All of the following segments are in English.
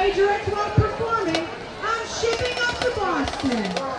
majorette while performing I'm Shipping Up to Boston.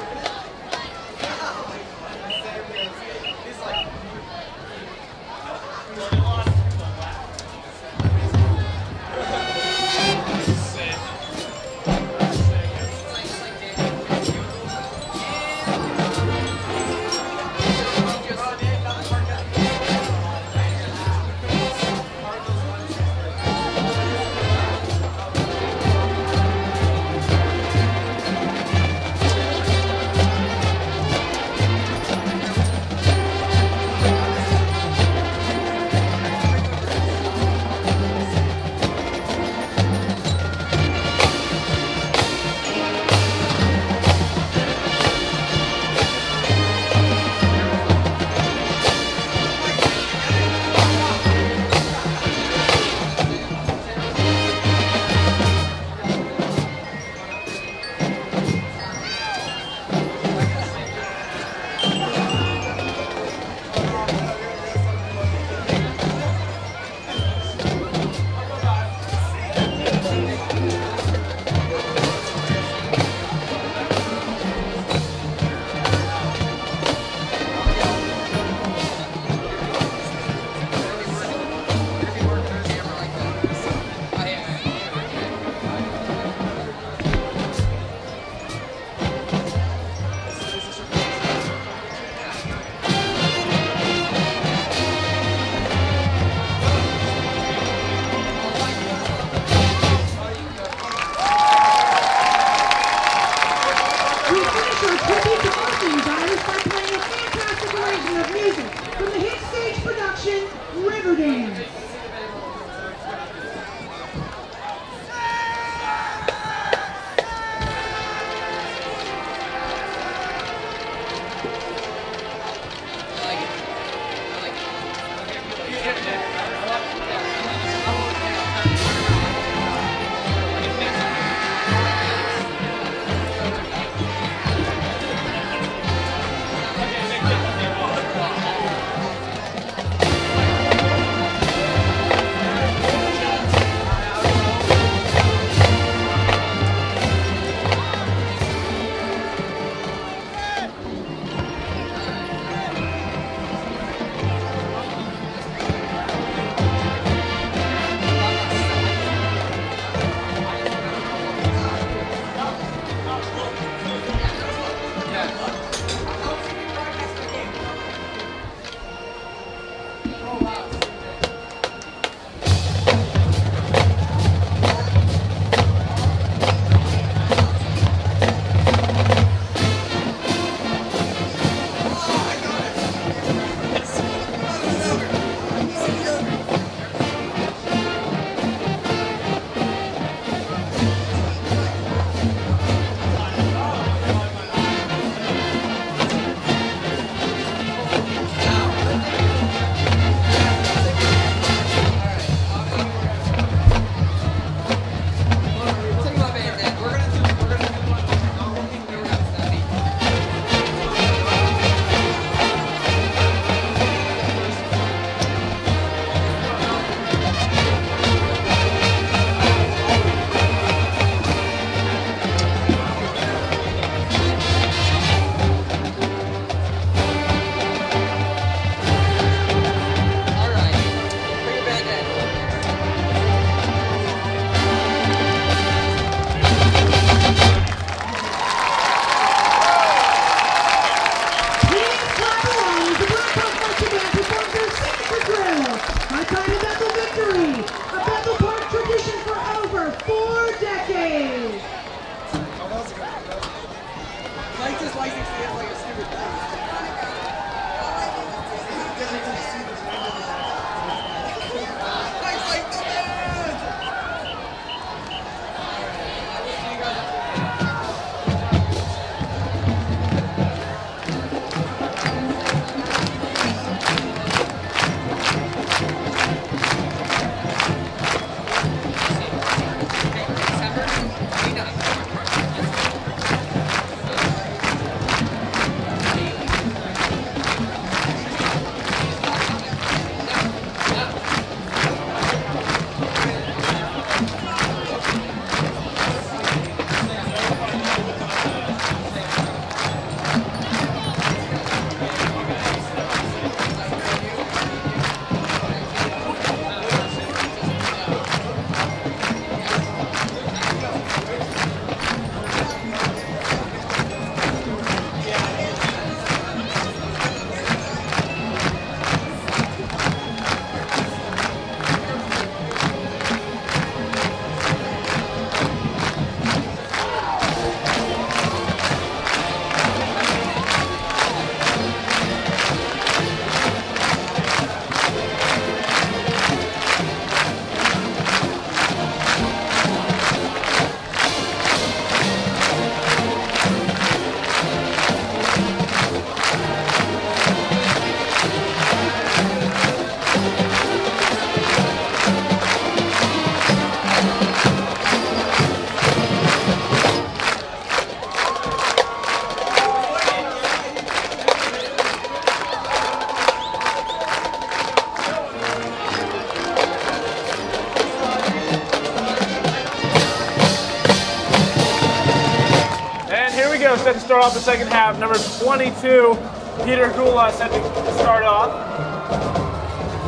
set to start off the second half. Number 22, Peter Gula set to start off.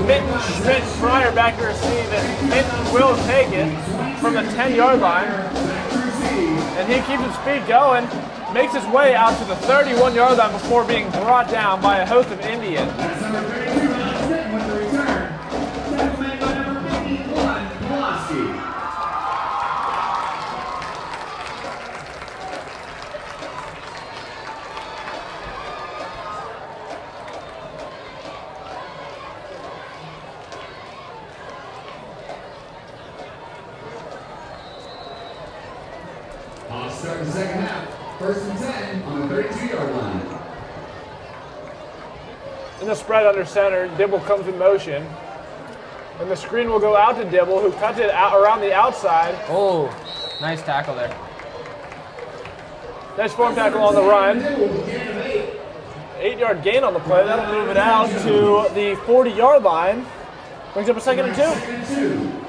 Mitten Schmidt Fryer back to receive, and Mitten will take it from the 10-yard line. And he keeps his speed going, makes his way out to the 31-yard line before being brought down by a host of Indians. That's number 32, Ron Smith with the return. Tackled by number 51, Pulaski. Hawks start the second half. First and 10 on the 32-yard line. In the spread under center, Dibble comes in motion. And the screen will go out to Dibble, who cuts it out around the outside. Oh, nice tackle there. Nice form tackle on the run. 8-yard gain on the play. That'll move it out to the 40-yard line. Brings up a second and 2. Second and 2.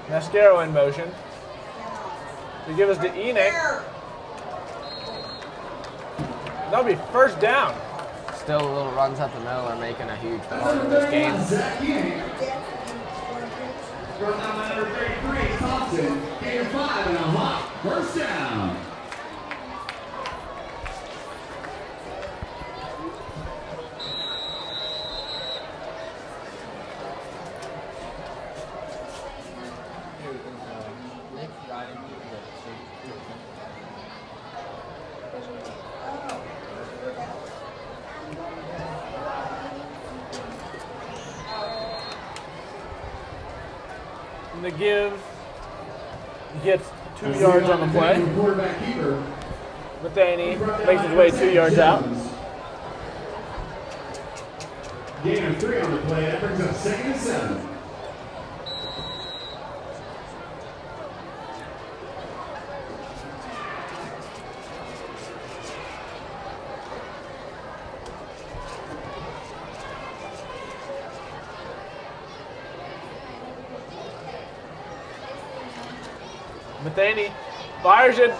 Mascaro in motion. They give us to Enoch. That'll be first down. Still, little runs up the middle are making a huge part of this game. Zach Enoch. Brought down by number 33, Thompson. Gain of 5 and a hop. First down. And the give gets 2 yards on the play. Quarterback keeper. Matheny makes his way 2 yards out. Gain of 3 on the play. That brings up second and 7. Matheny fires it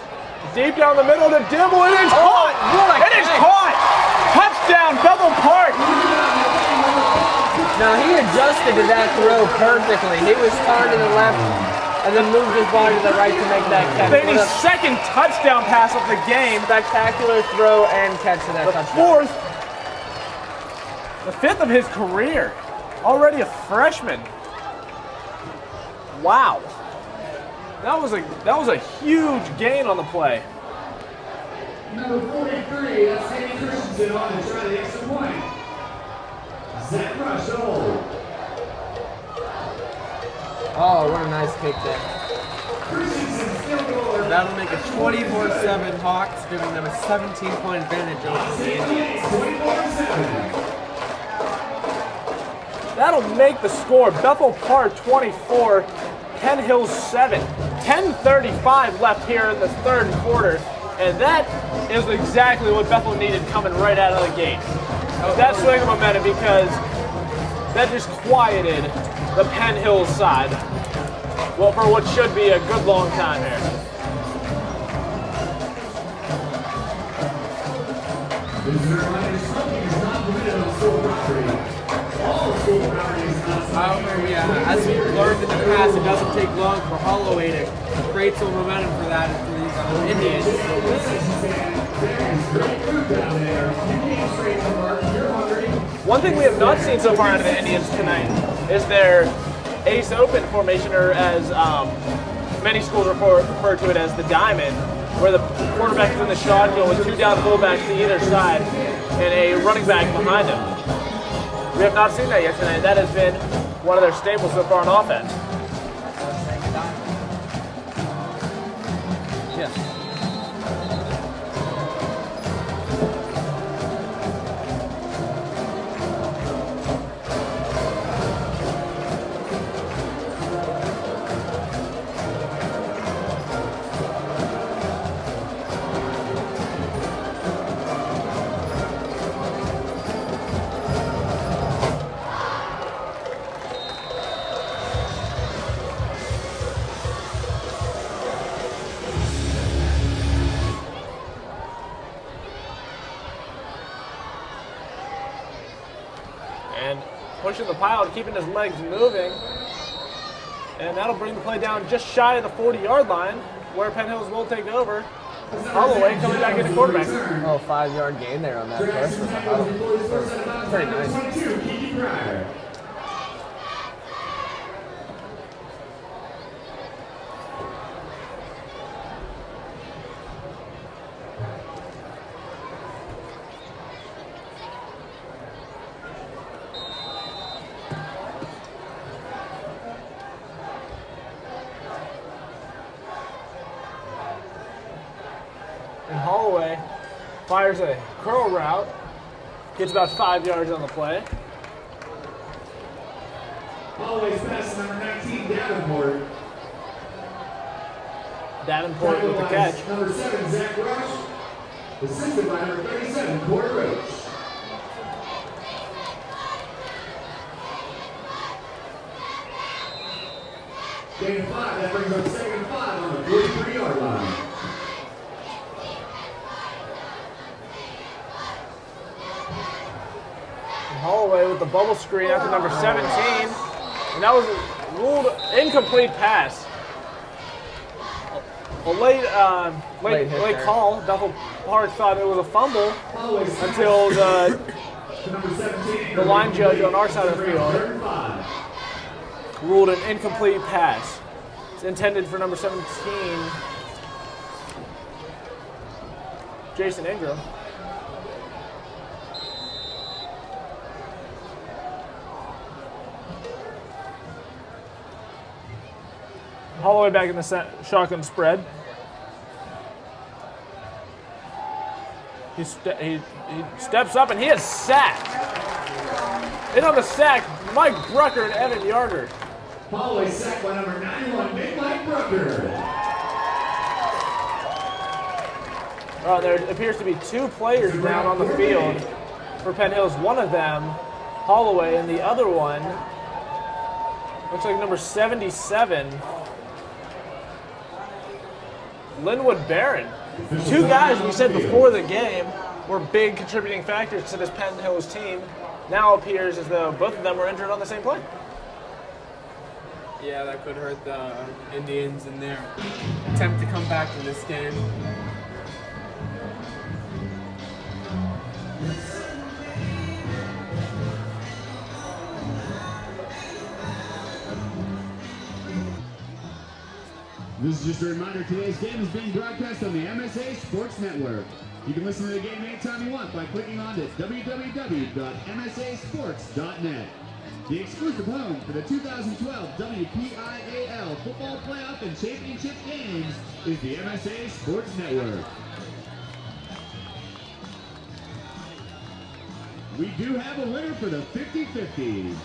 deep down the middle to Dibble, and it's caught! It is caught! Touchdown, Bethel Park! Now, he adjusted to that throw perfectly. He was turned to the left and then moved his body to the right to make that catch. Matheny's second touchdown pass of the game. Spectacular throw and catch to that The touchdown. the 5th of his career. Already a freshman. Wow. That was a huge gain on the play. Number 43, that's Danny Christensen on to try the extra point. Zach Rush, the hold. Oh, what a nice kick there. Christensen still going. That'll make it 24-7 Hawks, giving them a 17-point advantage over the Indians. 24-7. That'll make the score Bethel Park 24, Penn Hills 7. 10:35 left here in the third quarter, and that is exactly what Bethel needed coming right out of the gate. That swing of momentum, because that just quieted the Penn Hills side. Well, for what should be a good long time here. Visitor reminder, smoking is not permitted on school property. All school properties outside. However, yeah, as we've learned in the past, it doesn't take long for Holloway to create some momentum for that for these Indians. One thing we have not seen so far out of the Indians tonight is their ace open formation, or as many schools refer to it as the diamond, where the quarterback is in the shotgun with 2 down fullbacks to either side and a running back behind him. We have not seen that yet tonight. That has been one of their staples so far on offense. Yes. pushing the pile and keeping his legs moving. And that'll bring the play down just shy of the 40-yard line, where Penn Hills will take over. Holloway coming back into quarterback. Oh, 5-yard gain there on that push. Pretty nice. Holloway fires a curl route, gets about 5 yards on the play. Holloway's pass number 19, Davenport. Davenport with the catch. Number 7, Zach Rush. Assisted by number 37, Corey Roach. Gain of 5, that brings up 2nd and 5 on the 43-yard line. Holloway with the bubble screen after number 17. And that was a ruled incomplete pass. A late call. Bethel Park thought it was a fumble until the line judge on our side of the field ruled an incomplete pass. It's intended for number 17, Jason Ingram. Holloway back in the shotgun spread. He steps up and he is sacked. In on the sack, Mike Brucker and Evan Yarder. Holloway sacked by number 91, Big Mike Brucker. There appears to be 2 players down on the field for Penn Hills. One of them, Holloway, and the other one looks like number 77, Linwood Barron. 2 guys we said before the game were big contributing factors to this Penn Hills team. Now appears as though both of them were injured on the same play. Yeah, that could hurt the Indians in their attempt to come back in this game. This is just a reminder, today's game is being broadcast on the MSA Sports Network. You can listen to the game anytime you want by clicking on to www.msasports.net. The exclusive home for the 2012 WPIAL Football Playoff and Championship games is the MSA Sports Network. We do have a winner for the 50-50.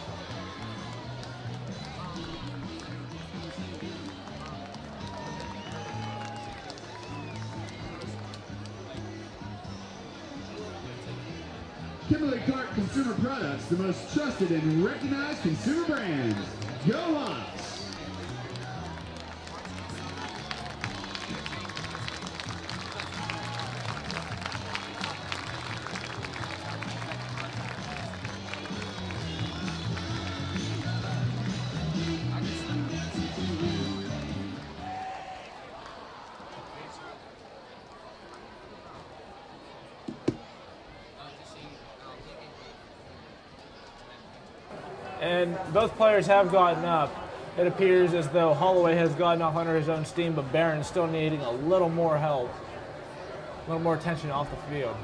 Kimberly-Clark Consumer Products, the most trusted and recognized consumer brands. Go Hawks! And both players have gotten up. It appears as though Holloway has gotten off under his own steam, but Barron's still needing a little more help, a little more attention off the field,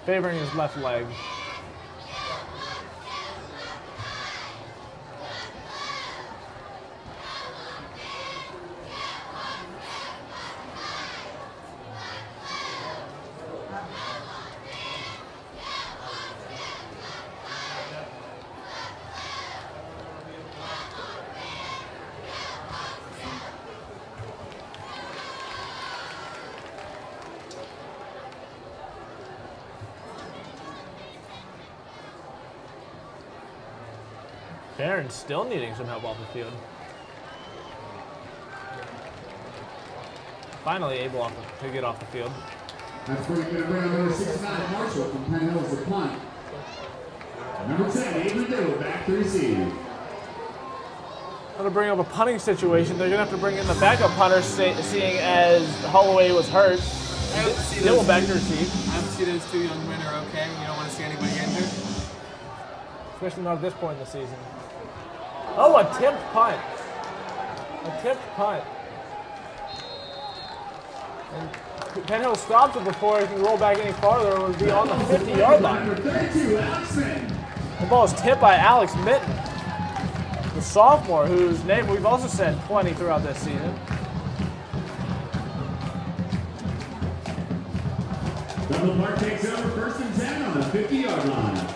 favoring his left leg. Barron's still needing some help off the field. Finally able to get off the field. That's where you're going to bring on number 69, Marshall from Penn Hills, the punt. Number 10, Avery Dibble back to receive. To bring up a punting situation, they're going to have to bring in the backup punter, seeing as Holloway was hurt. Dibble back to receive. I have to see those two young men are okay. You don't want to see anybody injured. Especially not at this point in the season. Oh, a tipped punt. A tipped punt. And Penn Hill stops it before he can roll back any farther. It would be on the 50-yard line. Number 32, Alex Mitten. The ball is tipped by Alex Mitten, the sophomore, whose name we've also said plenty throughout this season. Bethel Park takes over 1st and 10 on the 50-yard line.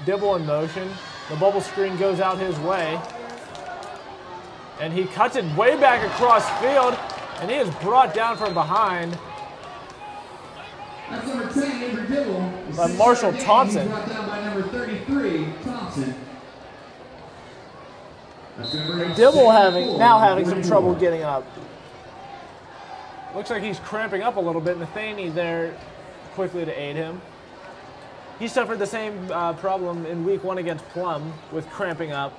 Dibble in motion. The bubble screen goes out his way. And he cuts it way back across field. And he is brought down from behind That's number 10, Avery Dibble. by Marshall Thompson. Brought down by number 33, Thompson. That's gonna bring up Dibble second now and having some 4. trouble getting up. Looks like he's cramping up a little bit. Nathaniel there quickly to aid him. He suffered the same problem in week 1 against Plum with cramping up.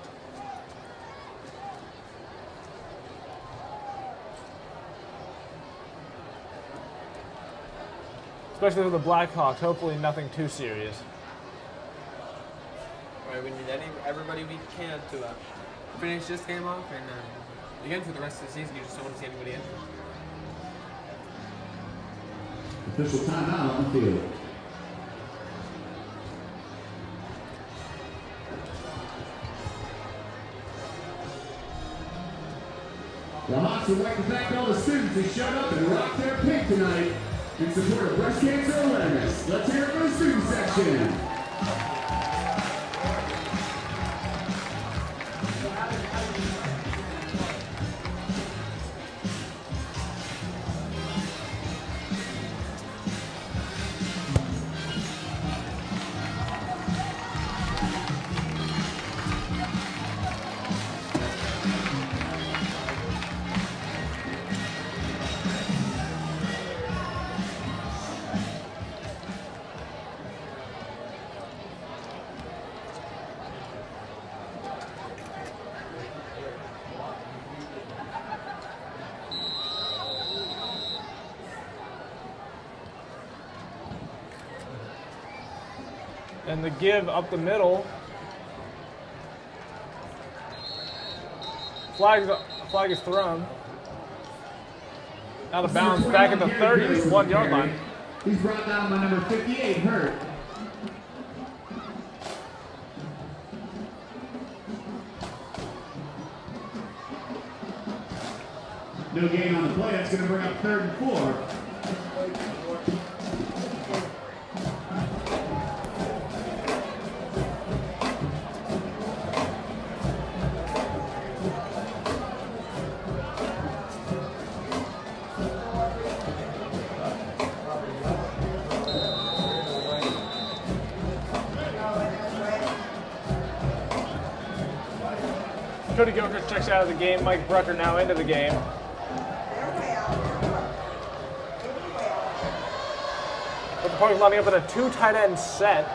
Especially for the Blackhawks. Hopefully nothing too serious. Right, we need everybody we can to finish this game off, and again for the rest of the season, you just don't want to see anybody injured. Official timeout on the field. The Hawks would like to thank all the students who showed up and rocked their pink tonight in support of breast cancer awareness. Let's hear it for the student section. And the give up the middle. Flag is thrown. Out of bounds, back at the 31-yard line. He's brought down by number 58, Hurt. No gain on the play. That's going to bring up 3rd and 4. Cody Gilchrist checks out of the game. Mike Brucker now into the game. But the Park's lining up in a 2 tight end set.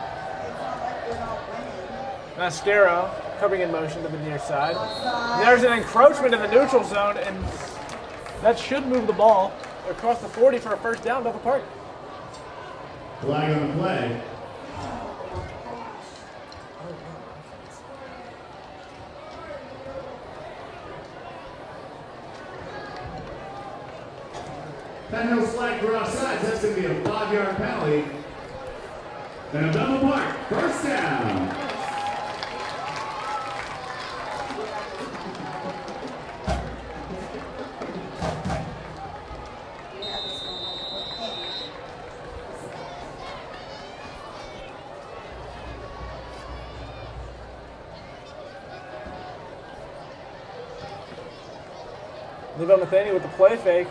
Mascaro coming in motion to the near side. There's an encroachment in the neutral zone, and that should move the ball across the 40 for a first down, Bethel Park. Flag on the play. Penn Hill's flag for offsides. That's going to be a 5-yard penalty. And a Bethel Park first down. Levo Nathaniel with the play fake.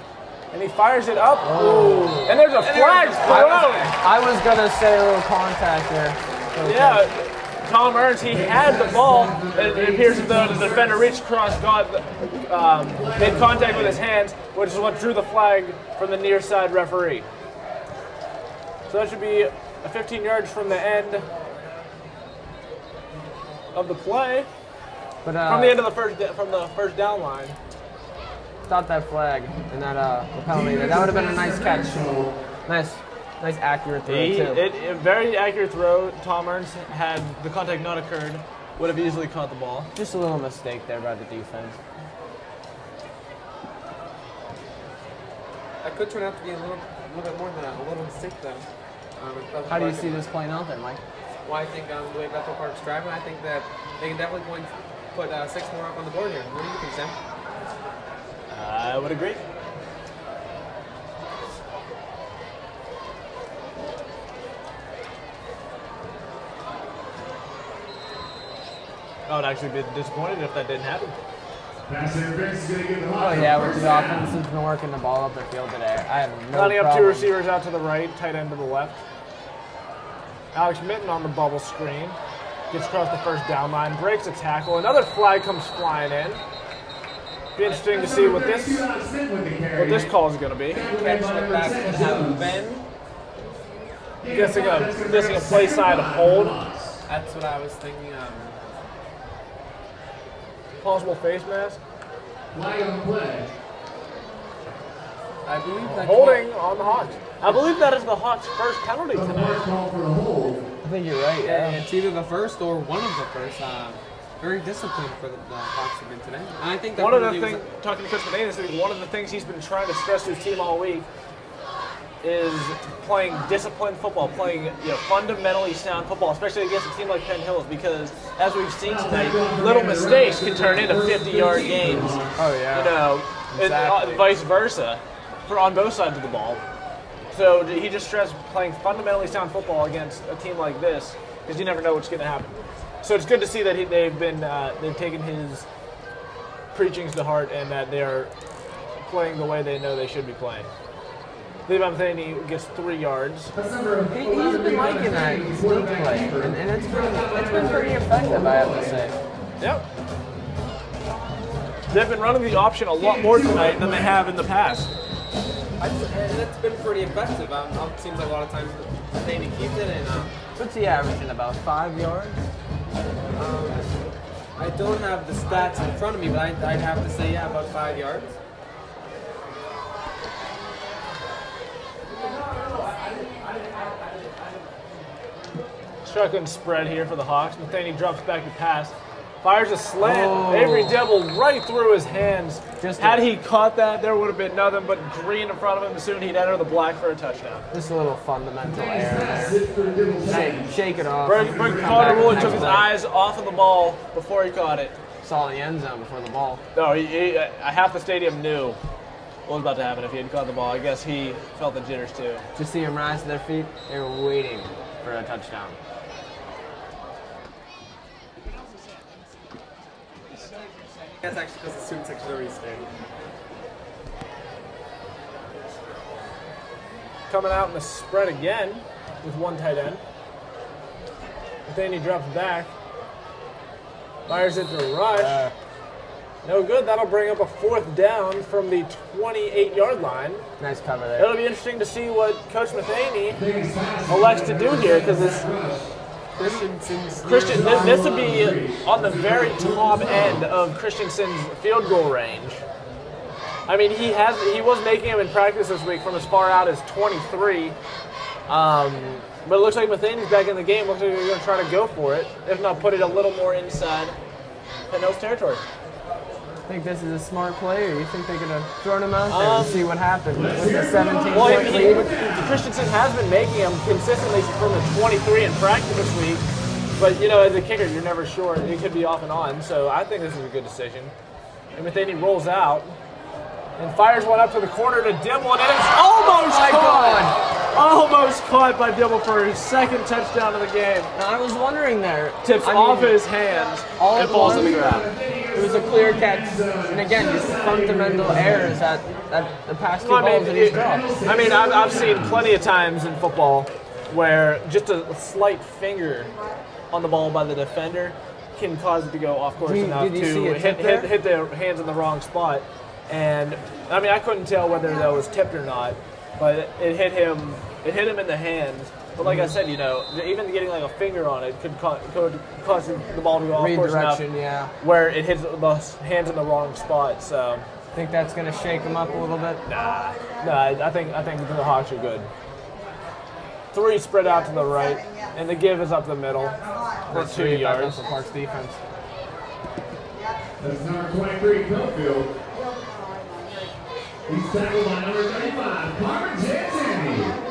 And he fires it up. Ooh. And there's a flag thrown. I was going to say a little contact there. Yeah. Tom Ernst, he had the ball, and it appears as though the defender reached across, made contact with his hands, which is what drew the flag from the near side referee. So that should be a 15 yards from the end of the play, But from the end of the first down line. Thought that flag and that penalty there. That would have been a nice catch. Nice accurate throw too. A very accurate throw. Tom Ernst, had the contact not occurred, would have easily caught the ball. Just a little mistake there by the defense. That could turn out to be a little bit more than a little mistake, though. How do you see this playing out then, Mike? Well, I think the way Bethel Park's driving, I think that they can definitely go and put 6 more up on the board here. What do you think, Sam? I would agree. I would actually be disappointed if that didn't happen. Oh yeah, with the offense has been working the ball up the field today. I have no Lining up two problem. receivers out to the right, tight end to the left. Alex Mitten on the bubble screen. Gets across the first down line, breaks a tackle. Another flag comes flying in. Be interesting to see what this call is going to be. Catch that back could have been. Guessing a play side hold. That's what I was thinking. Possible face mask. Flag on play. I believe that Holding on the Hawks. I believe that is the Hawks' first penalty First tonight. call for the hold. I think you're right. Yeah. it's either the first or one of the first. Very disciplined for the Hawks have been today. And I think that One of the really was things, talking to Coach Medina, one of the things he's been trying to stress to his team all week is playing disciplined football, playing fundamentally sound football, especially against a team like Penn Hills, because as we've seen tonight, little mistakes can turn into 50-yard gains. Oh yeah. And vice versa, on both sides of the ball. So he just stressed playing fundamentally sound football against a team like this, because you never know what's going to happen. So it's good to see that they've taken his preachings to heart and that they are playing the way they know they should be playing. Levi Matheny gets 3 yards. He's been liking that sneak play, and it's been pretty effective, I have to say. Yep. They've been running the option a lot more tonight than they have in the past. and it's been pretty effective. It seems like a lot of times Matheny keeps it, and What's he averaging, about 5 yards? I don't have the stats in front of me, but I'd have to say, yeah, about 5 yards. Shotgun spread here for the Hawks. Matheny drops back to pass. Fires a slant. Avery Devil right through his hands. Had he caught that, there would have been nothing but green in front of him. Soon he'd enter the black for a touchdown. Just a little fundamental error there. Shake it off. Berg Carter really took his eyes off of the ball before he caught it. Saw the end zone before the ball. No, half the stadium knew what was about to happen if he had caught the ball. I guess he felt the jitters too. To see him rise to their feet, they were waiting for a touchdown. That's actually because the student section already stayed. Coming out in the spread again with one tight end. Matheny drops back. Fires it to Rush. No good. That'll bring up a 4th down from the 28-yard line. Nice cover there. It'll be interesting to see what Coach Matheny elects to do here, because this would be on the very top end of Christensen's field goal range. I mean, he was making them in practice this week from as far out as 23. But it looks like Matheny's back in the game. Looks like they're going to try to go for it, if not put it a little more inside Penn Hills territory. I think this is a smart play, or you think they could have thrown him out there and see what happened with the 17-point lead? Christensen has been making them consistently from the 23 in practice this week. But, as a kicker, you're never sure. It could be off and on. So I think this is a good decision. And Matheny rolls out and fires one up to the corner to Dibble, and it's almost caught! Almost caught by Dibble for his 2nd touchdown of the game. Now, I was wondering there. Tips off his hands and falls to the ground. It was a clear catch. And again, just fundamental errors at the past 2 balls that he's dropped. I mean, I've seen plenty of times in football where just a slight finger on the ball by the defender can cause it to go off course Did enough you see to a tip there? hit their hands in the wrong spot. And I mean, I couldn't tell whether that was tipped or not, but it hit him. It hit him in the hands. But like I said, you know, even getting like a finger on it could cause the ball to go off course enough Redirection, yeah. where it hits the hands in the wrong spot. So Think that's going to shake him up a little bit? nah, I think the Hawks are good. 3 spread out to the right, and the give is up the middle for 2 yards. Bethel Park's defense. That's number 23, Cofield. He's tackled by number 35, Carmen Jansen.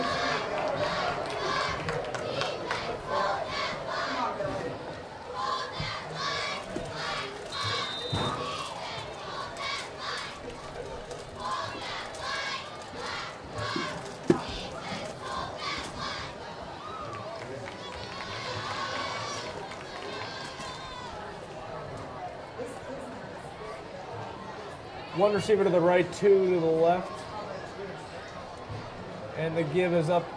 One receiver to the right, 2 to the left. And the give is kept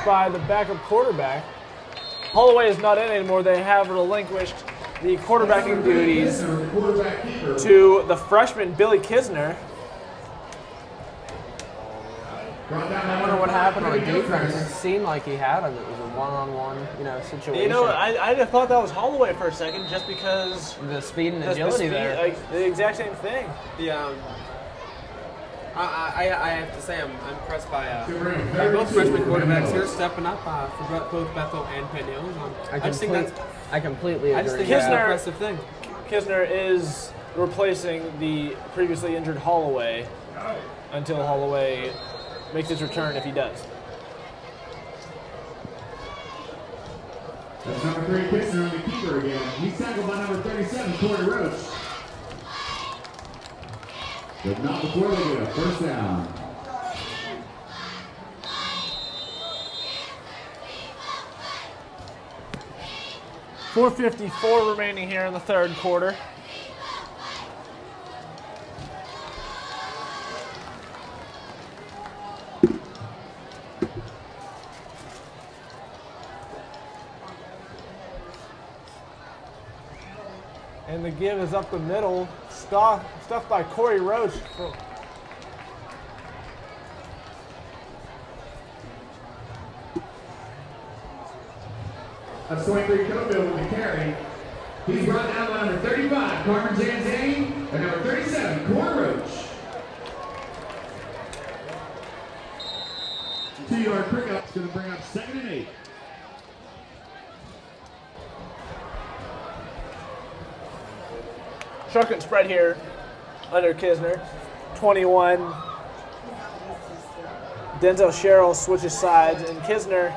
by the backup quarterback. Holloway is not in anymore. They have relinquished the quarterbacking duties to the freshman, Billy Kisner. I wonder what happened on defense. It seemed like he had him. It was a one-on-one, situation. You know, I just thought that was Holloway for a second just because the speed and the agility speed, there. like, the exact same thing. I have to say I'm impressed by both freshman quarterbacks here stepping up for both Bethel and Penn Hills. I just think that's I completely agree. I just think that's an Kisner- impressive thing. Kisner is replacing the previously injured Holloway until Holloway makes his return if he does. That's number 3, Kisner on the keeper again. He's tackled by number 37, Corey Roach. But not before they get a first down. .454 remaining here in the third quarter. And the give is up the middle, stuffed by Corey Roach. That's 23, Cofield with the carry. He's brought down by number 35, Carmen Janzane, and number 37, Corey Roach. 2-yard pickup is going to bring up 2nd and 8. Shotgun spread here under Kisner. 21. Denzel Sherrill switches sides, and Kisner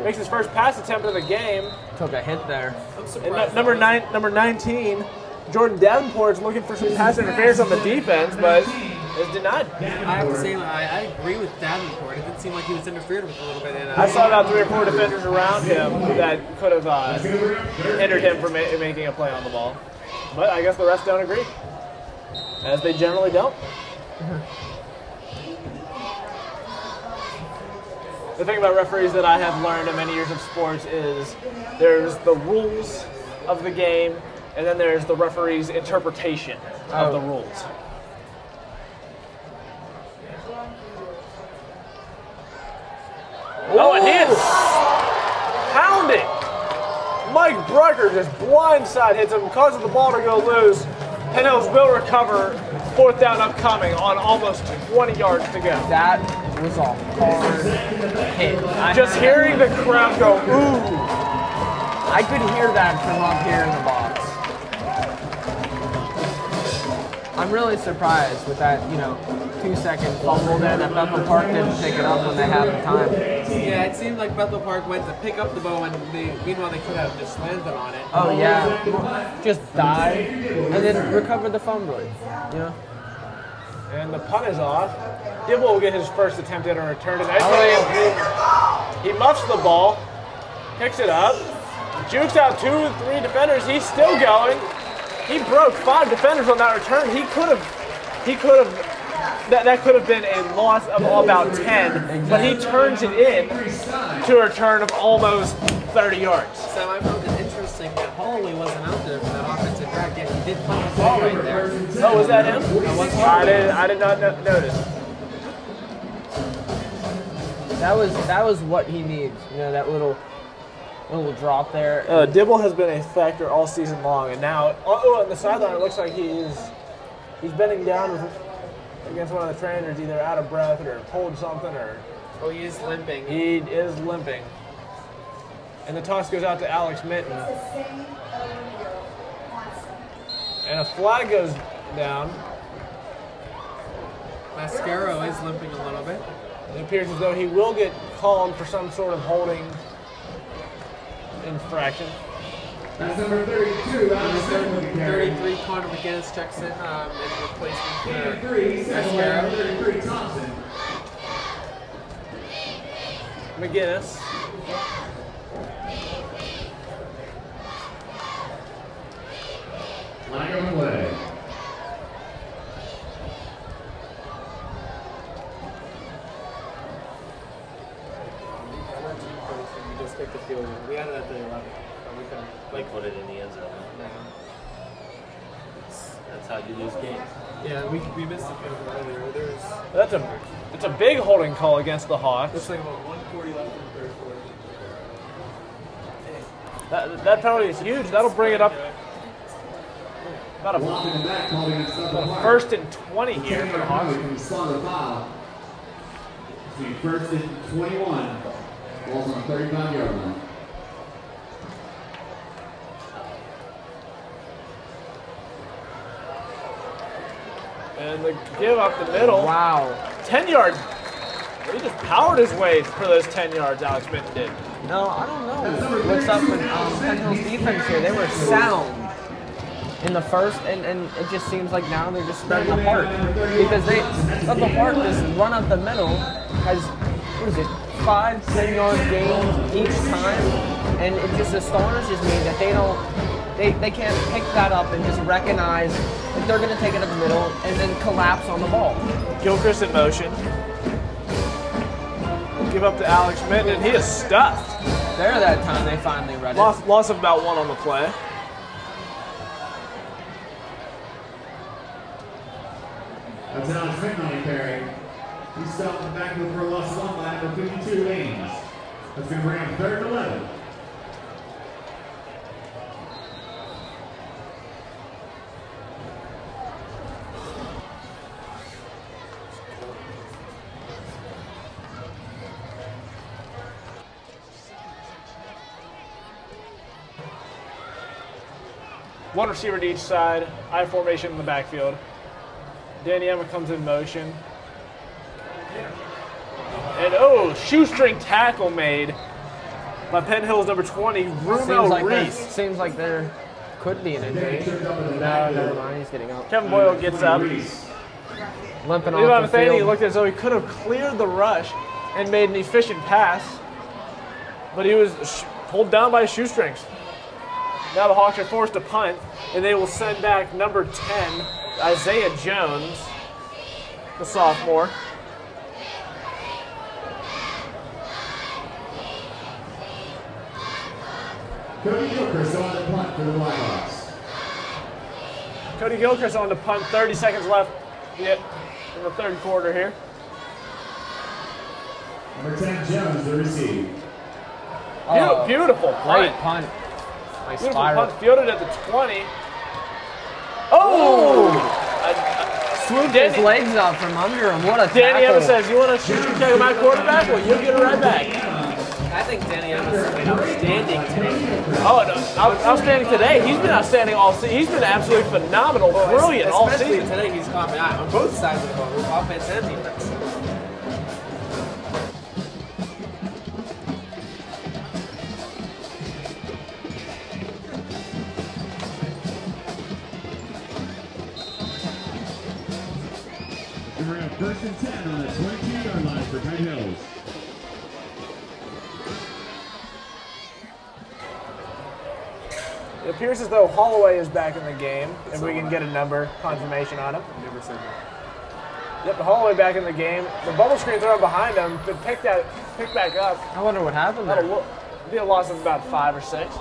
makes his first pass attempt of the game. Took a hit there. And number 19, Jordan Davenport's looking for some pass interference on the defense, but it's denied. I have to say, I agree with Davenport. It didn't seem like he was interfered with a little bit. And I saw about 3 or 4 defenders around him that could have hindered him from making a play on the ball. But I guess the rest don't agree, as they generally don't. The thing about referees that I have learned in many years of sports is there's the rules of the game, and then there's the referee's interpretation of the rules. Oh, and he is pounding. Mike Brucker just blindside hits him, causes the ball to go loose. Penn Hills will recover. 4th down upcoming on almost 20 yards to go. That was a hard hit. Just hearing the crowd go, ooh. I could hear that from up here in the box. I'm really surprised with that, 2-second fumble there that Bethel Park didn't pick it up when they had the time. yeah, it seemed like Bethel Park went to pick up the ball, and meanwhile they could have just landed on it. Oh yeah, just dive and then recover the fumble. And the punt is off. Dibble will get his first attempt at a return today. He muffs the ball, picks it up, jukes out 2-3 defenders. He's still going. He broke 5 defenders on that return. That could have been a loss of about 10, but he turns it in to a return of almost 30 yards. So I found it interesting that Holloway wasn't out there for that offensive drag, yet he did punt the ball right there. Oh, was that him? That was I did not notice. That was what he needs. You know, that little drop there. Dibble has been a factor all season long, and now, on the sideline, it looks like he's bending down against one of the trainers, either out of breath or pulled something, or Oh, he is limping. he is limping. And the toss goes out to Alex Minton, and a flag goes down. Mascaro is limping a little bit. It appears as though he will get called for some sort of holding infraction. That's number 32. Number 33, Connor McGinnis checks in replacement for 33, Mascaro. 33, Thompson. McGinnis. Flag on the play. We just picked the field goal. We had it at the 11. But we couldn't. Like put it in the end zone. No. That's how you lose games. Yeah, we missed the field goal earlier. It's a big holding call against the Hawks. Looks like about 140 left in the third quarter. That penalty is huge. That'll bring it up about Blocking the back, calling it a first and 20 here for the Hawks. From the spot of the foul. Between first and 21. Ball's on the 35-yard line. And the give up the middle. Wow. 10 yards. He just powered his way for those 10 yards, Alex Minton did. No, I don't know what's up with Penn Hill's defense here. They were sound in the first, and it just seems like now they're just spreading apart. Because they up apart, this run up the middle has, what is it, 5-10 yard gains each time. And it just astonishes me that they can't pick that up and just recognize that they're going to take it up the middle and then collapse on the ball. Gilchrist in motion. Give up to Alex Minton, and he is stuffed. There that time they finally read it. Loss of about 1 on the play. That's Alex Minton on the carry. He's stopped in the backfield for a loss of 1 by number 52, Ames. That's going to bring him 3rd and 11. One receiver to each side, I formation in the backfield. Danny Emma comes in motion. And shoestring tackle made by Penn Hill's number 20, Rumel Reese. Seems like there could be an injury. No, never mind, he's getting up. Kevin Boyle gets up. Limping Levi off the Matheny field. looked as though he could have cleared the rush and made an efficient pass, but he was pulled down by shoestrings. Now the Hawks are forced to punt, and they will send back number 10, Isaiah Jones, the sophomore. Cody Gilchrist on the punt for the Blackhawks. Cody Gilchrist on to punt, 30 seconds left in the 3rd quarter here. Number 10, Jones, to receive. Beautiful Great punt. punt. Nice Beautiful spiral. punt, fielded at the 20. Oh! Swooped his legs up from under him. What a Danny tackle. Evans says, you want to shoot take my quarterback? Well, you'll get it right back. I think Danny Evans has been outstanding today. Oh, no, outstanding today. He's been outstanding all season. He's been absolutely phenomenal, brilliant all Especially season. today, he's caught my eye on both sides of the ball, both offense and defense. We're at 1st and 10 on the 22-yard line for Penn Hills. It appears as though Holloway is back in the game, if we can get a number confirmation on him. Never said that. Yep, the Holloway back in the game. The bubble screen thrown behind him, but picked back up. I wonder what happened That'll there. look. Be a loss of about 5 or 6.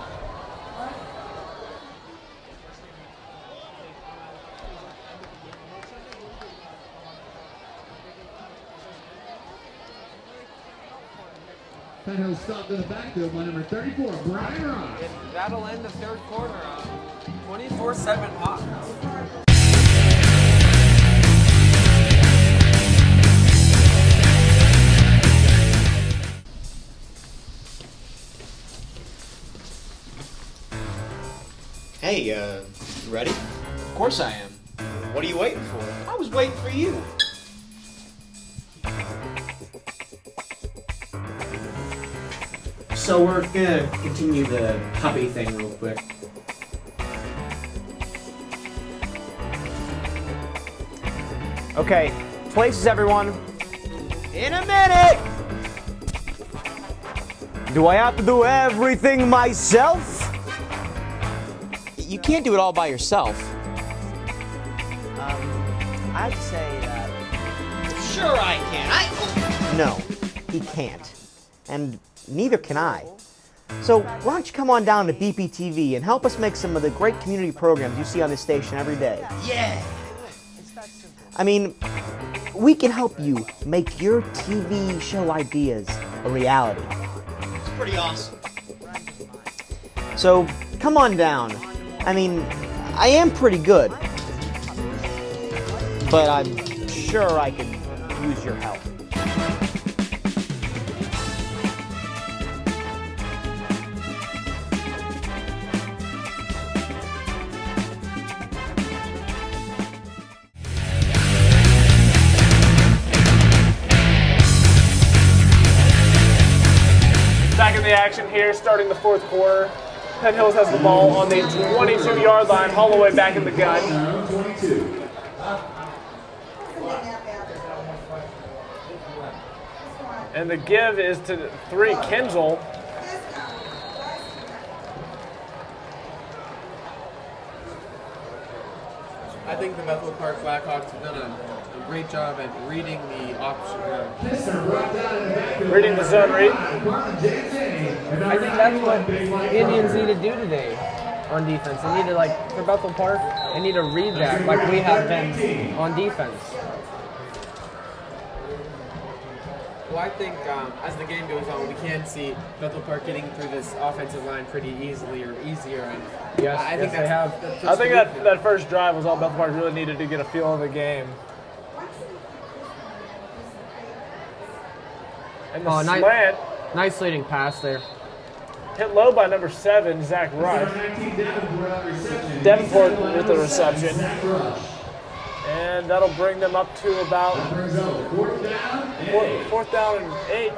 Penn Hills stopped in the backfield by number 34, Brian Ross. And that'll end the third quarter. 24-7 Hawks. Hey, ready? Of course I am. What are you waiting for? I was waiting for you. So we're gonna continue the hobby thing real quick. Okay, places everyone. In a minute! Do I have to do everything myself? You can't do it all by yourself. I have to say that... Sure I can. No, he can't. And neither can I. So why don't you come on down to BPTV and help us make some of the great community programs you see on this station every day? Yeah. I mean, we can help you make your TV show ideas a reality. It's pretty awesome. So come on down. I mean, I am pretty good. But I'm sure I could use your help. Back in the action here, starting the fourth quarter. Penn Hills has the ball on the 22-yard line. Holloway back in the gun. 22. And the give is to 3, Kinzel. I think the Bethel Park Blackhawks have done a great job at reading the option. Reading the zone read. I think that's what the Indians need to do today on defense. They need to, like, for Bethel Park, they need to read that like we have been on defense. Well, I think as the game goes on, we can see Bethel Park getting through this offensive line pretty easily or easier. And Yes, I think yes, they have. that's I think good. that first drive was all Bethel Park really needed to get a feel of the game. And the Oh, slant Nice leading pass there. hit low by number 7, Zach Rush. Davenport with the reception. And that'll bring them up to about fourth down and 8.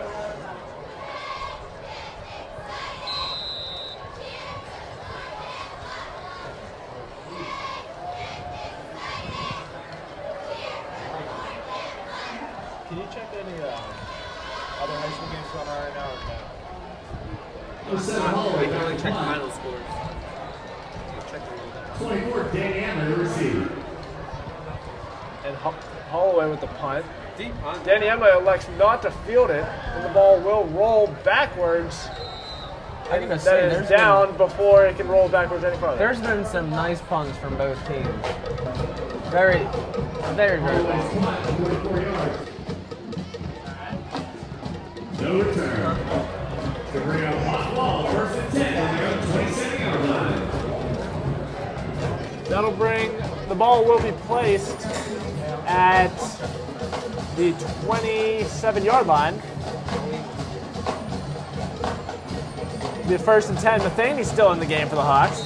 Can you check any other high school games going on right now or no? We can only check the final scores. Check the 24, Danny Emmer to receive. And Holloway with the punt. deep punt. Danny Emma elects not to field it, and the ball will roll backwards. I'm gonna That say is down before it can roll backwards any farther. there's been some nice punts from both teams. Very, very, very nice. No return. To bring up hot ball, first and 10 on their own 27-yard line. That'll bring, the ball will be placed at the 27-yard line. The first and 10. Mathaney's still in the game for the Hawks.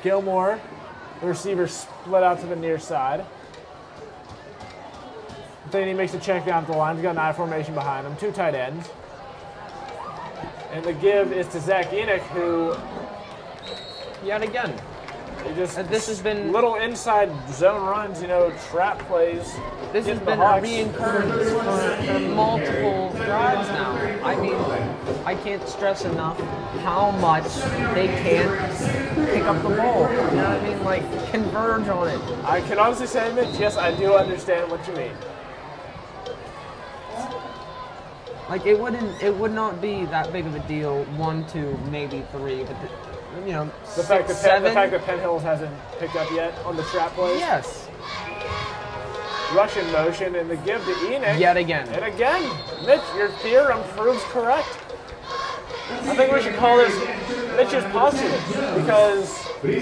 Gilmore, the receiver, split out to the near side. Mathaney makes a check down to the line. He's got an I formation behind him. Two tight ends. And the give is to Zach Enoch, who Yet again, he just this has been little inside zone runs, you know, trap plays. this has getting the been a Hawks. reoccurrence for multiple drives now. I mean, I can't stress enough how much they can't pick up the ball. You know what I mean? Like, converge on it. I can honestly say, Mitch, yes, I do understand what you mean. Like, it would not be that big of a deal, 1, 2, maybe 3, but you know, The fact that Penn Hills hasn't picked up yet on the trap plays. Yes. Russian motion and the give to Enoch. Yet again. And again, Mitch, your theorem proves correct. I think we should call this Mitch's postulate because he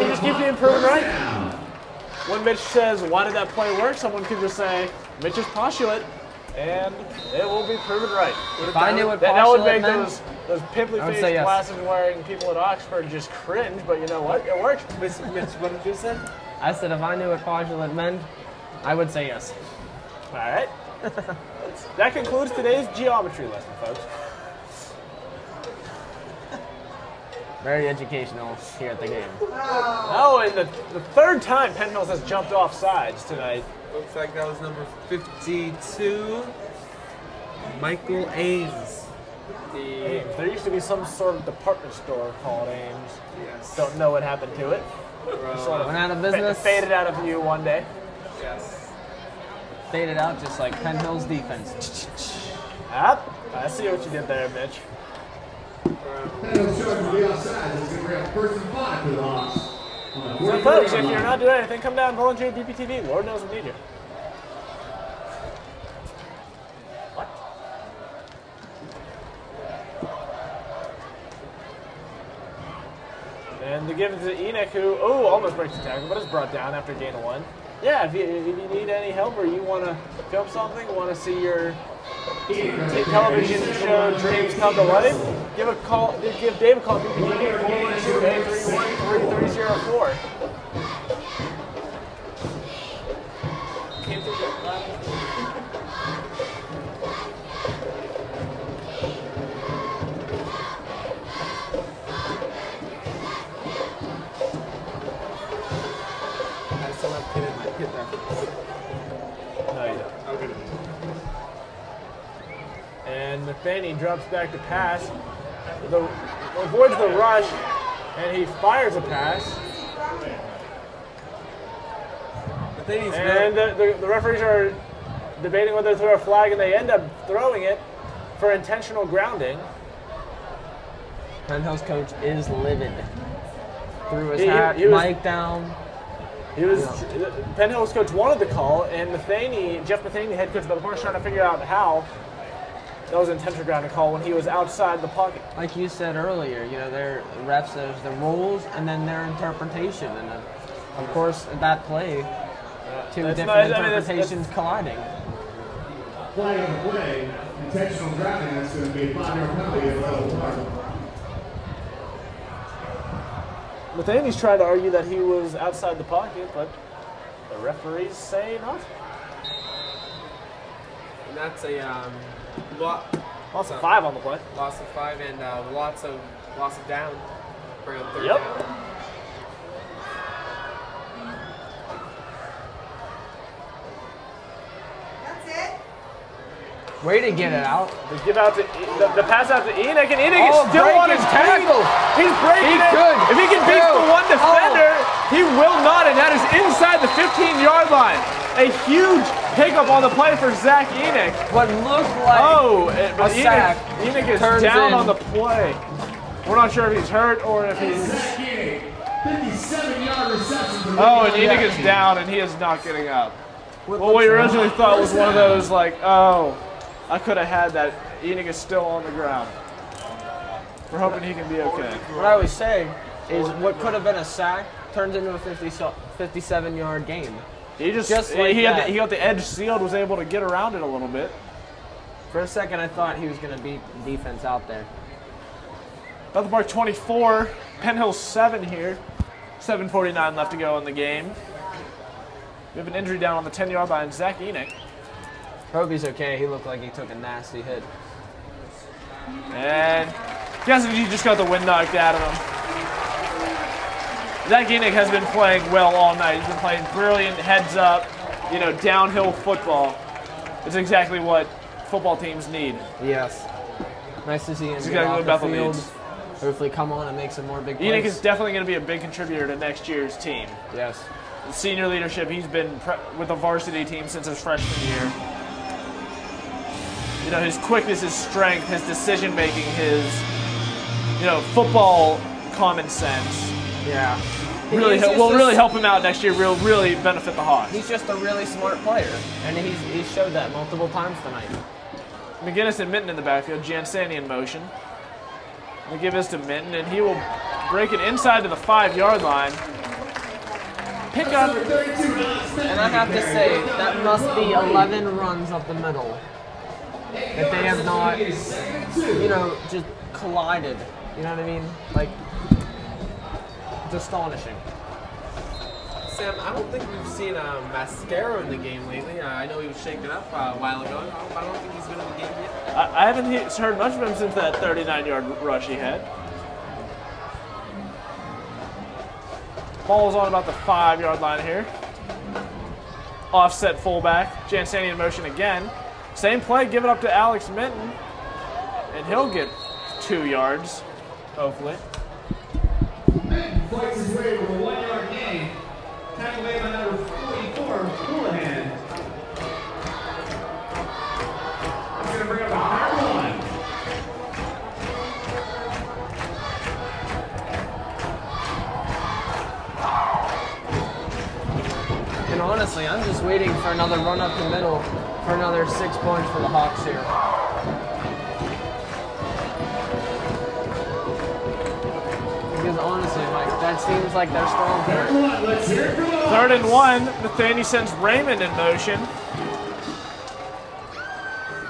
just keeps being proven right. When Mitch says, why did that play work, someone could just say, Mitch's postulate, and it will be proven right. If I knew what that would postulate make meant, those pimply-faced yes. glasses wearing people at Oxford just cringe, but you know what? It worked. Mitch, what did you say? I said if I knew what postulate meant, I would say yes. All right. That concludes today's geometry lesson, folks. Very educational here at the game. Oh, and the third time Penn Hills has jumped off sides tonight. Looks like that was number 52, Michael Ames. Ames. There used to be some sort of department store called Ames. Yes. Don't know what happened to it. Sort of Went out of business. Faded out of view one day. Yes. Faded out just like Penn Hills defense. Yep. I see what you did there, Mitch. Penn Hills charge will be offside. It's going to bring up first and 5 for the Hawks. So, folks, if you're not doing anything, come down and volunteer at BPTV. Lord knows we need you. What? And the give it to Enoch, who, almost breaks the tackle, but is brought down after gain of 1. Yeah, if you need any help or you want to film something, want to see your television show dreams come to life, give Dave a call at BPTV 412-831-3304. I still have kid in my kid there. No, you don't. Okay. And Nathaniel drops back to pass, avoids the rush, and he fires a pass. And the referees are debating whether to throw a flag, and they end up throwing it for intentional grounding. Penn Hills coach is livid. Threw his hat, mic down. Penn Hills coach wanted the call, and Jeff Matheny, head coach of the Bulldogs, trying to figure out how that was an intentional grounding call when he was outside the pocket. Like you said earlier, you know, their refs, there's the rules and then their interpretation, and then, of course, that play, two different interpretations colliding. Flag on the play, intentional grounding. That's going to be a 5-yard penalty at level park. Mathany's tried to argue that he was outside the pocket, but the referees say not. And that's a Loss of 5 on the play. Loss of 5 and loss of down. Bring up third Yep. down. That's it. Way to get it out. They give out to the pass out to Enoch, and Enoch is still on his tackle. He's breaking it. Could. If he can beat the one defender, he will not, and that is inside the 15-yard line. A huge pickup on the play for Zach Enoch. What looked like but a sack. Enoch is turns down in. on the play. We're not sure if he's hurt or if he's... 57-yard reception. And Enoch is down, and he is not getting up. Well, we originally thought was one of those like, I could have had that. Enoch is still on the ground. We're hoping he can be okay. What I always say is what could have been a sack turns into a 57-yard gain. He just like he that. he got the edge sealed, was able to get around it a little bit. For a second, I thought he was going to beat the defense out there. Bethel Park 24, Penn Hills 7 here. 7:49 left to go in the game. We have an injury down on the 10-yard line, Zach Enoch. Hope he's okay. He looked like he took a nasty hit. And guessing he just got the wind knocked out of him. Zach Enoch has been playing well all night. He's been playing brilliant, heads up, downhill football. It's exactly what football teams need. Yes. Nice to see him He's get got off what the Bethel field. needs. Hopefully come on and make some more big plays. Enoch is definitely going to be a big contributor to next year's team. Yes. The senior leadership, he's been with the varsity team since his freshman year. You know, his quickness, his strength, his decision making, his, you know, football common sense. Yeah. Really will really help him out next year. Will really benefit the Hawks. He's just a really smart player, and he's showed that multiple times tonight. McGinnis and Minton in the backfield. Jansani in motion. They give this to Minton, and he will break it inside to the 5-yard line. Pick up. And I have to say, that must be 11 runs up the middle that they have not, you know, just collided. You know what I mean? Like, it's astonishing. Sam, I don't think we've seen Mascaro in the game lately. I know he was shaken up a while ago. I don't think he's been in the game yet. I haven't heard much of him since that 39-yard rush he had. Ball is on about the 5-yard line here. Offset fullback. Jansani in motion again. Same play, give it up to Alex Minton. And he'll get 2 yards, hopefully. Minton fights his way with a 1-yard gain. Tackled away by number 44, Houlihan. That's going to bring up a hard one. And honestly, I'm just waiting for another run up the middle for another 6 points for the Hawks here. Because honestly, Mike, that seems like their strong point. Let's hear it for the Hawks. 3rd and 1. Nathaniel sends Raymond in motion.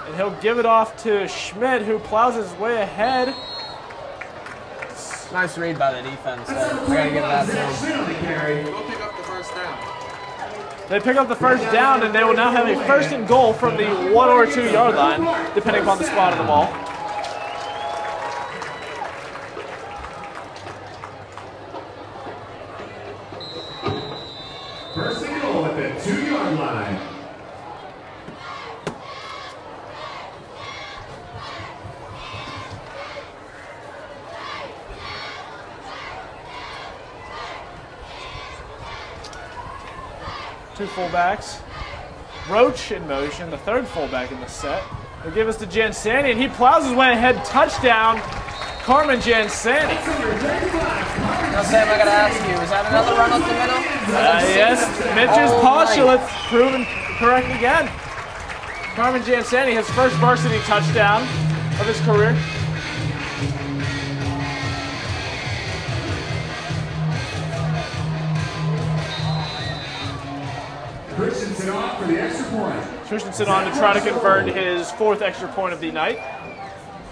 And he'll give it off to Schmidt, who plows his way ahead. Nice read by the defense there. I gotta give that to them. We'll pick up the first down. They pick up the first down, and they will now have a 1st and goal from the 1 or 2 yard line, depending upon the spot of the ball. First and goal at the 2-yard line. Two fullbacks. Roach in motion, the 3rd fullback in the set. They give us to Jansani, and he plows his way ahead. Touchdown, Carmen Jansani. Now, Sam, I gotta ask you, is that another run up the middle? Yes, Mitch's postulates proven correct again. Carmen Jansani, his first varsity touchdown of his career. Christensen on for the extra point. Christensen on to try to convert his 4th extra point of the night.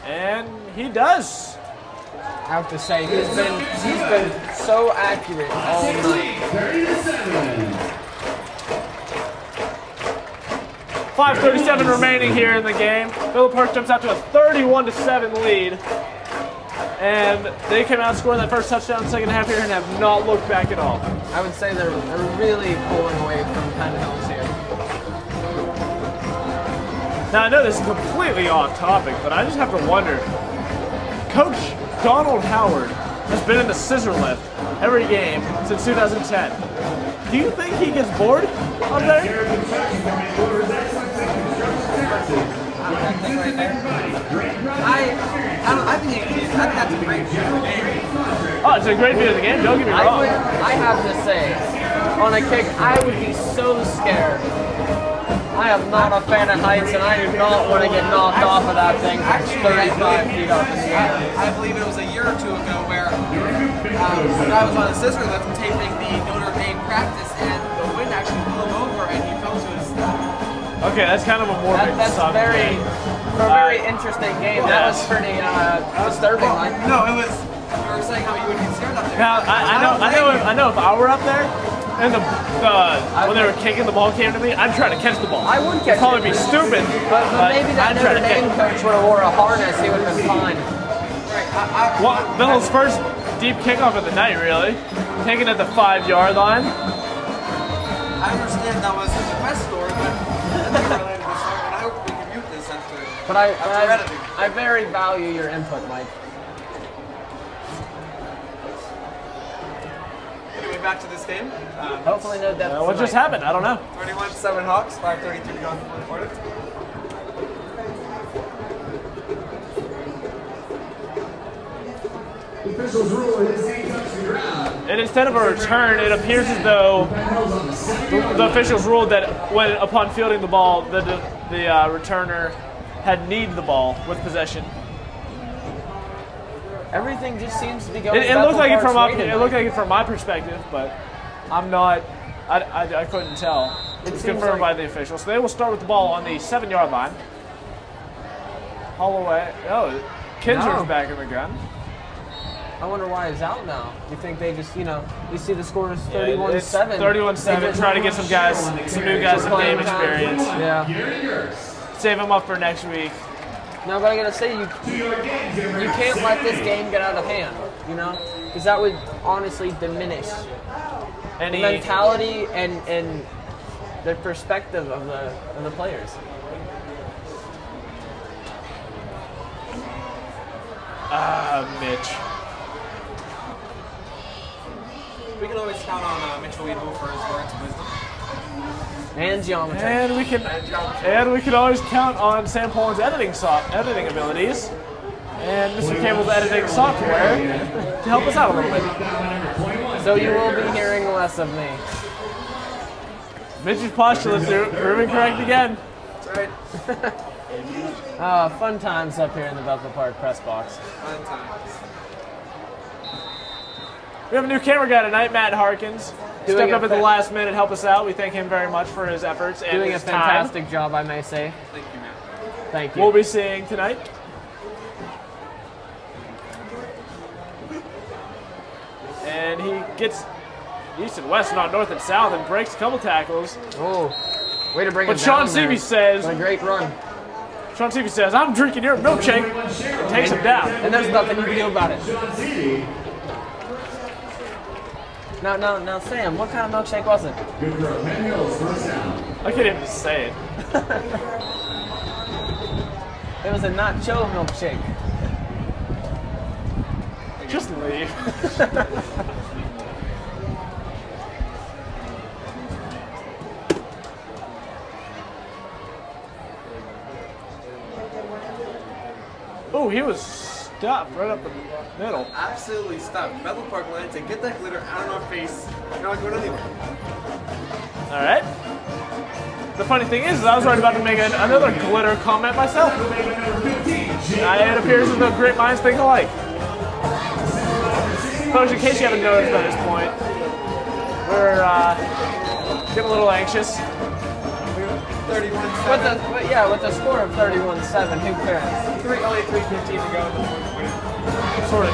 And he does. I have to say, he's been so accurate all night. 30-7. 5:37 remaining here in the game. Villa Park jumps out to a 31-7 lead. And they came out scoring that first touchdown in the 2nd half here and have not looked back at all. I would say they're really pulling away from Penn Hills here. Now I know this is completely off topic, but I just have to wonder. Coach Donald Howard has been in the scissor lift every game since 2010. Do you think he gets bored up there? I think that's a great view of the game. Oh, it's a great view of the game, don't get me wrong. I have to say, on a kick, I would be so scared. I am not a fan of heights, and I do not want to get knocked off of that thing from 35 feet up in the air. I believe it was a year or two ago where I was on a scissor lift taping the Notre Dame practice, and the wind actually blew him over, and he fell to his stomach. Okay, that's kind of a morbid That's subject. for a very interesting game. That was pretty disturbing. Like, No, it was. You were saying how you would get scared up there. Now I know if I were up there and when they were kicking the ball came to me, I'd try to catch the ball. I would catch It'd probably it. be stupid, but maybe that I'd try Notre to catch Dame it. coach would have wore a harness. He would have been fine. Well, Villa's first deep kickoff of the night, really. Taken at the 5-yard line. I understand that was the best story, but that's not related to the story, and I hope we can mute this after. But I very value your input, Mike. Anyway, back to this game. Hopefully no death. What just happened? I don't know. 31-7 Hawks, 5:32 to go in the fourth quarter. The officials rule his knee touched the ground. And instead of a return, it appears as though the officials ruled that when upon fielding the ball, the returner had kneed the ball with possession. Everything just seems to be going. It looked like it from my perspective, but I'm not. I couldn't tell. It's confirmed by the officials. So they will start with the ball on the 7-yard line. Holloway. Oh, Kinser's back in the gun. I wonder why he's out now. You think they just, you see the score is 31-7. 31-7. Try to get some guys, some new guys, some game experience. Yeah. Save them up for next week. No, but I gotta say, you can't let this game get out of hand, because that would honestly diminish the mentality and the perspective of the players. Mitch. We can always count on Mitchell Weedle for his words of wisdom. And geometry. And we can always count on Sam Poland's editing abilities and Mr. Campbell's editing software to help us out a little bit. So you will be hearing less of me. Mitch's postulates are proving correct again. That's right. Fun times up here in the Bethel Park press box. Fun times. We have a new camera guy tonight, Matt Harkins. Stepped up at the last minute, help us out. We thank him very much for his efforts and doing his a fantastic job, I may say. Thank you, Matt. Thank you. We'll be seeing tonight. And he gets east and west, not north and south, and breaks a couple tackles. Oh, way to bring but it Sean down there. Seavey says, What a great run. Sean Seavey says, I'm drinking your milkshake, and takes him down. And there's nothing you can do about it. Now, Sam, what kind of milkshake was it? Good throw. Penn Hills, first down. I can't even say it. It was a nacho milkshake. Just leave. Oh, he was stuffed right up the middle. Absolutely stuffed. Bethel Park wanted to get that glitter out of our face. You're not going anywhere. All right. The funny thing is I was right about to make another glitter comment myself. It appears as though great minds think alike. Folks, in case you haven't noticed by this point, we're getting a little anxious. 31-7. With the score of 31-7, who cares? Only 3:15 to go in the fourth quarter. Sort of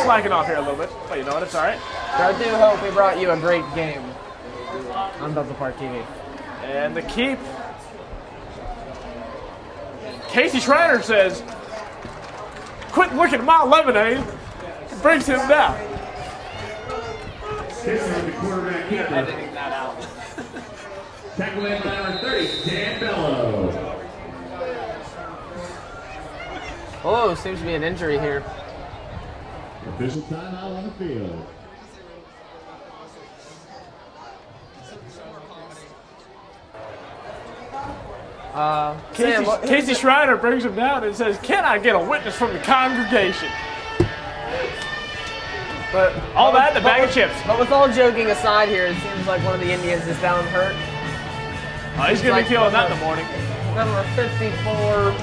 slacking off here a little bit, but you know what? It's all right. I do hope we brought you a great game on Bethel Park TV. And the keep. Casey Schreiner says, "Quit looking at my lemonade." It brings him down. The quarterback keeper. Editing that out. Tackle in by number 30, Dan Bello. Oh, seems to be an injury here. Official timeout on the field. Casey Schreiner brings him down and says, "Can I get a witness from the congregation?" But all that in a bag of chips. But with all joking aside here, it seems like one of the Indians is down hurt. Oh, he's going to be feeling that in the morning. Number 54.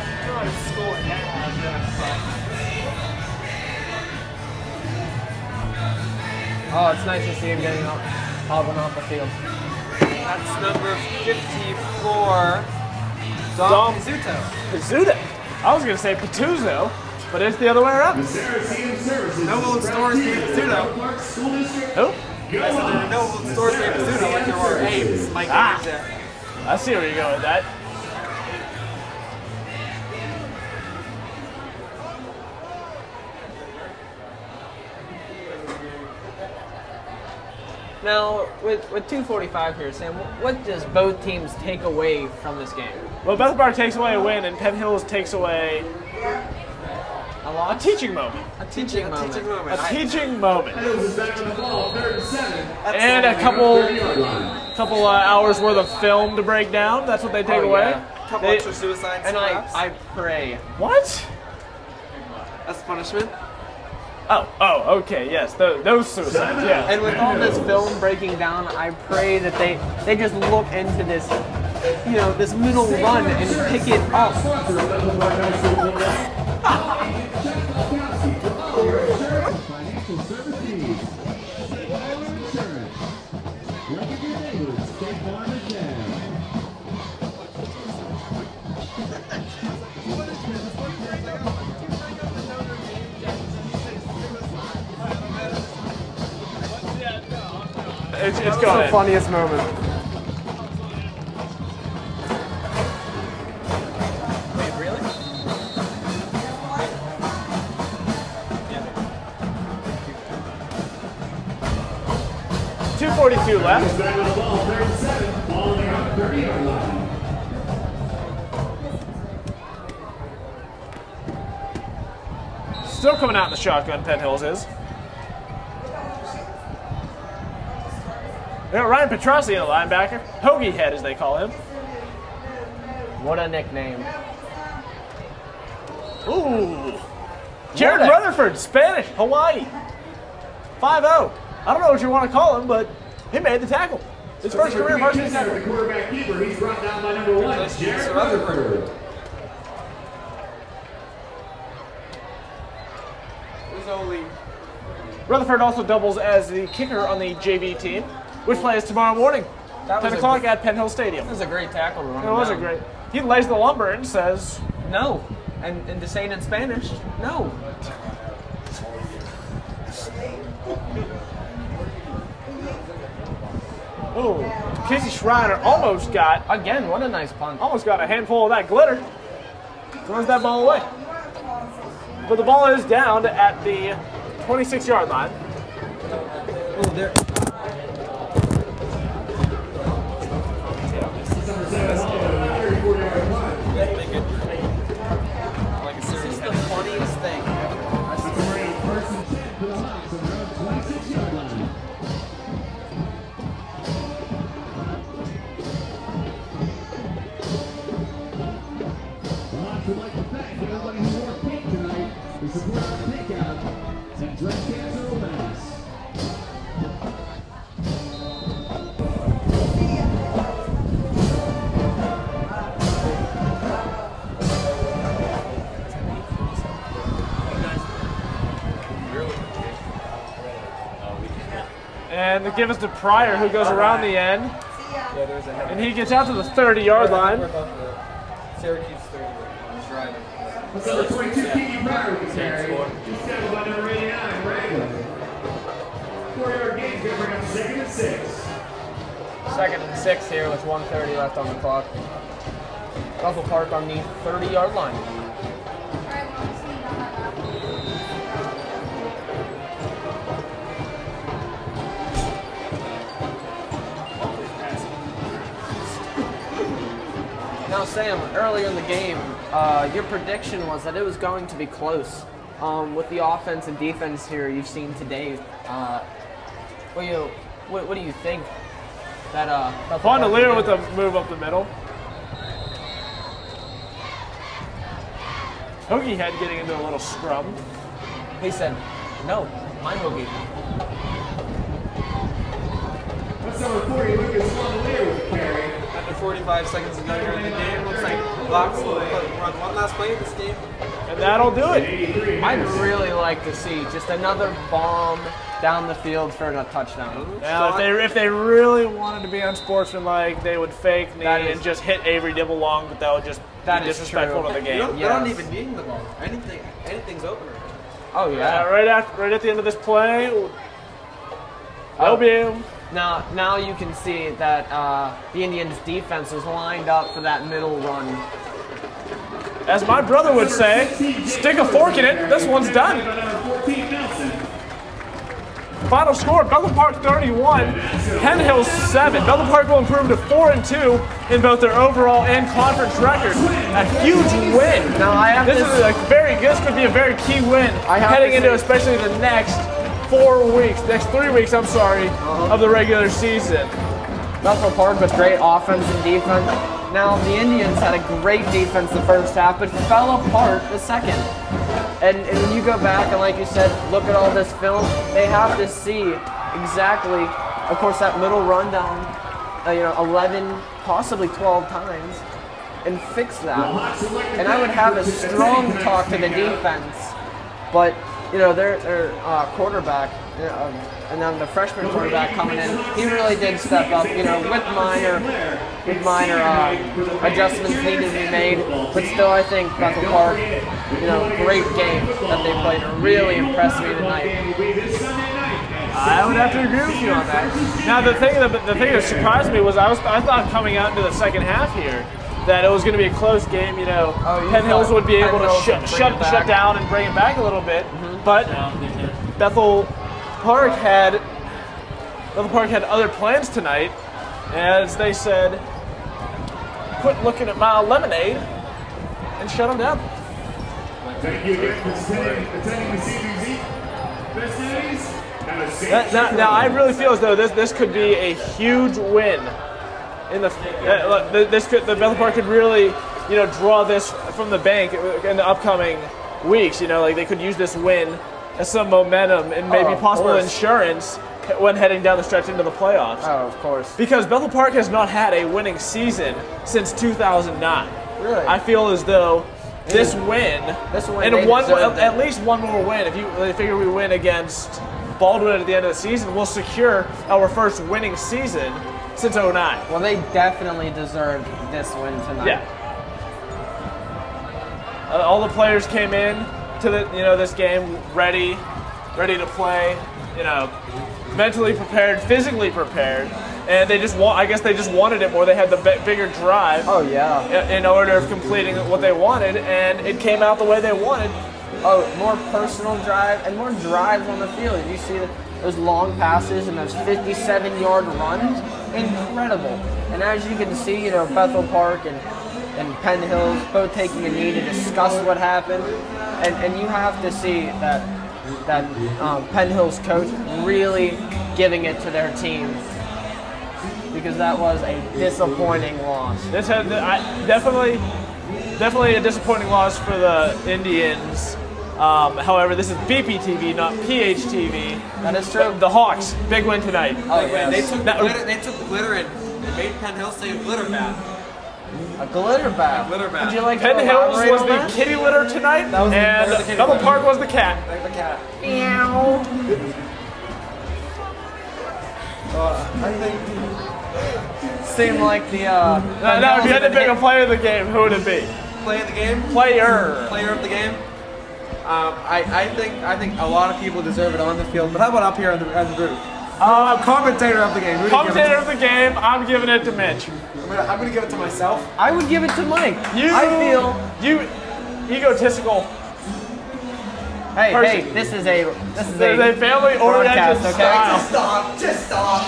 Oh, it's nice to see him getting up, hobbling off the field. That's number 54, Dom Pizzuto. Pizzuto. I was going to say Patuzzo, but it's the other way around. Noble Stores named Pizzuto. Who? I said there are Noble Stores named Pizzuto, like there were Ames. Mike Ames there. I see where you go with that. Now, with 2:45 here, Sam, what does both teams take away from this game? Well, Bethel Park takes away a win, and Penn Hills takes away a teaching moment. A teaching moment. A teaching moment. Hills is back on the ball, 3rd and 7. And a couple hours worth of film to break down. That's what they take away. Yeah. A couple extra suicides. And perhaps. I pray. What? That's punishment. Oh, okay, yes, those suicides, yeah. And with all this film breaking down, I pray that they just look into this, this middle run and pick it up. Financial service needs. Auto insurance. Like if your neighbors, State Farm is there. It's It's going the in. funniest moment. Wait, really? 2:42 left. Back on the ball, 3rd and 7. Ball on the 30-yard line. Still coming out in the shotgun, Penn Hills is. They got Ryan Petrossi in the linebacker. Hoagie Head, as they call him. What a nickname. Ooh. Jared What a- Rutherford, Spanish, Hawaii. 5-0. I don't know what you want to call him, but he made the tackle. His first career varsity tackle. The quarterback keeper, he's brought down by number 1, Jared Rutherford. There's only Rutherford also doubles as the kicker on the JV team, which plays tomorrow morning, That was 10 a o'clock good- at Penn Hill Stadium. That was a great tackle to run It was a down. great. He lays the lumber and says, No. And to say it in Spanish, no. "Oh, Casey Schreiner almost got Again, what a nice punt. a handful of that glitter. Throws that ball away. But the ball is down at the 26-yard line. Oh, there. like a serious. This is the funniest thing. First and 10 for the Hawks on their own 26-yard line. The Hawks would like to thank everybody who wore pink tonight to support our pink out and breast cancer awareness. And they give us to Pryor, who goes around the end. And he gets out to the 30-yard line. Syracuse 30. He's driving. That's number 22, Keaton Pryor with the carry. Just tackled by number 89, Ragland. 4-yard gain is going to bring up 2nd and 6. 2nd and 6 here with 1:30 left on the clock. Bethel Park on the 30-yard line. Now, Sam, earlier in the game, your prediction was that it was going to be close. With the offense and defense here you've seen today, what do you think? That Fondelier with a move up the middle. Hoagie Head getting into a little scrum. He said, "No, my Hoagie." That's number 40, Lucas Fondelier with the carry. After 45 seconds to go here in the game, looks like Blocks will run one last play of this game. And that'll do it. I'd really like to see just another bomb down the field for a touchdown. Now, if they really wanted to be unsportsmanlike, they would fake knee and just hit Avery Dibble long, but that would just be disrespectful to the game. They're not even needing the ball. Anything's open. Oh yeah. Right at the end of this play, they'll be. Now you can see that the Indians' defense was lined up for that middle run. As my brother would say, stick a fork in it. This one's done. 14, Nelson. final score, Bethel Park 31, Penn Hills 7. Bethel Park will improve to 4-2 in both their overall and conference records. A huge win. Now I have This could be a very key win heading into especially the next 3 weeks, I'm sorry, of the regular season. Bethel Park with great offense and defense. Now, the Indians had a great defense the first half, but fell apart the second. And when you go back and, like you said, look at all this film, they have to see exactly, of course, that middle rundown, 11, possibly 12 times, and fix that. And I would have a strong talk to the defense, but their quarterback, and then the freshman quarterback coming in, he really did step up, with minor adjustments needed to be made. But still, I think Bethel Park, great game that they played, really impressed me tonight. I would have to agree with you on that. Now, the thing that surprised me was I thought coming out into the second half here that it was going to be a close game. Penn Hills would be able to shut down and bring it back a little bit, but Bethel Park had other plans tonight, as they said, quit looking at my lemonade and shut them down. Thank you again for attending this evening's festivities. Now, I really feel as though this could be a huge win. The Bethel Park could really, draw this from the bank in the upcoming weeks. They could use this win as some momentum and maybe possible insurance when heading down the stretch into the playoffs. Oh, of course. Because Bethel Park has not had a winning season since 2009. Really? I feel as though this win, and at least one more win. If you figure we win against Baldwin at the end of the season, we'll secure our first winning season since 2009. Well, they definitely deserved this win tonight. Yeah. All the players came in to this game ready to play. Mentally prepared, physically prepared, and they just wanted it more. They had the bigger drive. Oh yeah. In order of completing what they wanted, and it came out the way they wanted. Oh, more personal drive and more drives on the field. You see those long passes and those 57-yard runs, incredible. And as you can see, Bethel Park and Penn Hills both taking a knee to discuss what happened, and you have to see that Penn Hills coach really giving it to their team, because that was a disappointing loss. This had definitely a disappointing loss for the Indians. However, this is BPTV, not PHTV. That is true. The Hawks, big win tonight. Oh, yes. They took the glitter and made Penn Hills take a glitter bath. A glitter bath. Glitter bath. Would you like Penn to Hills elaborate was on the that? kitty litter tonight, That was the and kitty Bethel litter. Park was the cat. Like the cat. Meow. I think. Seemed like the. Now, if you had to pick a player of the game, who would it be? Play of the game. Player. Player of the game. I think a lot of people deserve it on the field, but how about up here on the roof? Commentator of the game. Who do you give it Commentator to? of the game, I'm giving it to Mitch. I'm gonna give it to myself. I would give it to Mike. I feel egotistical. Hey, this is a family-oriented broadcast, okay? style. Just stop.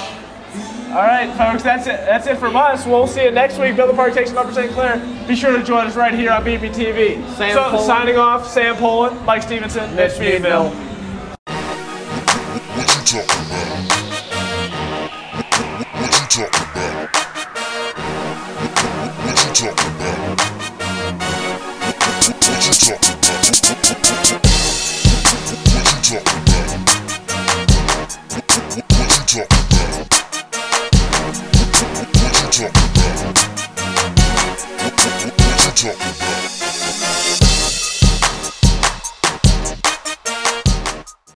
All right, folks, that's it. That's it from us. We'll see you next week. Bethel Park takes on Upper St. Clair. Be sure to join us right here on BPTV. Signing off, Sam Poland, Mike Stevenson, Mitch Meadville. What you talking about? What you talking about? What you talking about? What you talking about? What you talking about? What you talking about?